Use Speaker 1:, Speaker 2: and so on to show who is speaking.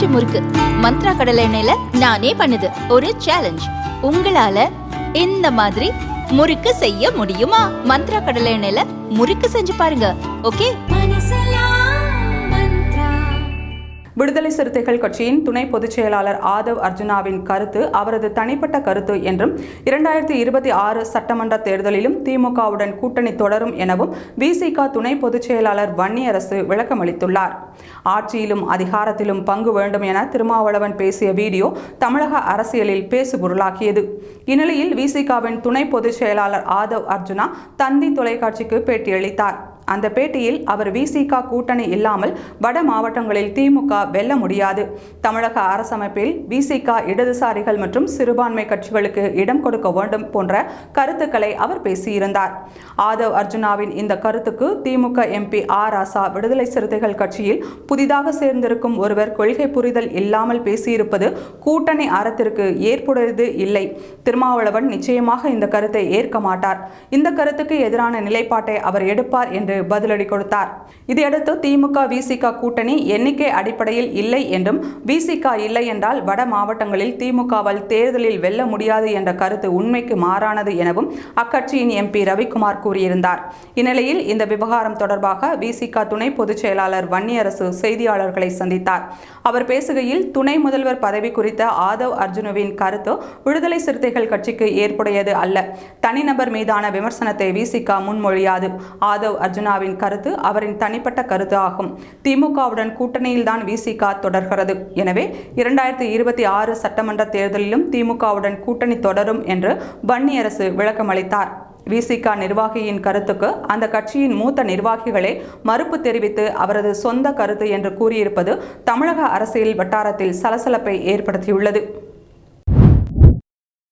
Speaker 1: பஞ்சு முறுக்கு மந்த்ரா கடலை எண்ணெயில நானே பண்ணுது ஒரு சேலஞ்ச். உங்களால இந்த மாதிரி முறுக்கு செய்ய முடியுமா? மந்த்ரா கடலை எண்ணெயில முறுக்கு செஞ்சு பாருங்க. ஓகே.
Speaker 2: விடுதலை சிறுத்தைகள் கட்சியின் துணை பொதுச் செயலாளர் ஆதவ் அர்ஜுனாவின் கருத்து அவரது தனிப்பட்ட கருத்து என்றும் 2026 சட்டமன்ற தேர்தலிலும் திமுகவுடன் கூட்டணி தொடரும் எனவும் விசிக துணை பொதுச் செயலாளர் வன்னியரசு விளக்கமளித்துள்ளார். ஆட்சியிலும் அதிகாரத்திலும் பங்கு வேண்டும் என திருமாவளவன் பேசிய வீடியோ தமிழக அரசியலில் பேசுபொருளாகியது. இந்நிலையில் விசிகவின் துணை பொதுச் செயலாளர் ஆதவ் அர்ஜுனா தந்தி தொலைக்காட்சிக்கு பேட்டியளித்தார். அந்த பேட்டியில் அவர் விசிக கூட்டணி இல்லாமல் வட மாவட்டங்களில் திமுக வெல்ல முடியாது, தமிழக அரசமைப்பில் விசிக இடதுசாரிகள் மற்றும் சிறுபான்மை கட்சிகளுக்கு இடம் கொடுக்க வேண்டும் போன்ற கருத்துக்களை அவர் பேசியிருந்தார். ஆதவ் அர்ஜுனாவின் இந்த கருத்துக்கு திமுக எம்பி ஆர் ராசா விடுதலை சிறுத்தைகள் கட்சியில் புதிதாக சேர்ந்திருக்கும் ஒருவர் கொள்கை புரிதல் இல்லாமல் பேசியிருப்பது கூட்டணி அறத்திற்கு ஏற்புடையது இல்லை. திருமாவளவன் நிச்சயமாக இந்த கருத்தை ஏற்க மாட்டார். இந்த கருத்துக்கு எதிரான நிலைப்பாட்டை அவர் எடுப்பார் என்று பதிலடி கொடுத்தார். இதையடுத்து திமுக விசிக கூட்டணி எண்ணிக்கை அடிப்படையில் இல்லை என்றும் விசிக இல்லை என்றால் வட மாவட்டங்களில் திமுகவால் தேர்தலில் வெல்ல முடியாது என்ற கருத்து உண்மைக்கு மாறானது எனவும் அக்கட்சியின் எம்பி ரவிக்குமார் கூறியிருந்தார். இந்நிலையில் இந்த விவகாரம் தொடர்பாக விசிக துணை பொதுச் செயலாளர் வன்னியரசு செய்தியாளர்களை சந்தித்தார். அவர் பேசுகையில் துணை முதல்வர் பதவி குறித்த ஆதவ் அர்ஜுனாவின் கருத்து விடுதலை சிறுத்தைகள் கட்சிக்கு ஏற்புடையது அல்ல. தனிநபர் மீதான விமர்சனத்தை விசிக முன்மொழியாது. ஆதவ் அர்ஜுனாவின் கருத்து அவரின் தனிப்பட்ட கருத்து ஆகும். திமுகவுடன் கூட்டணியில்தான் விசிக தொடர்கிறது. எனவே 2026 சட்டமன்ற தேர்தலிலும் திமுகவுடன் கூட்டணி தொடரும் என்று வன்னியரசு விளக்கமளித்தார். விசிக நிர்வாகியின் கருத்துக்கு அந்த கட்சியின் மூத்த நிர்வாகிகளே மறுப்பு தெரிவித்து அவரது சொந்த கருத்து என்று கூறியிருப்பது தமிழக அரசியல் வட்டாரத்தில் சலசலப்பை ஏற்படுத்தியுள்ளது.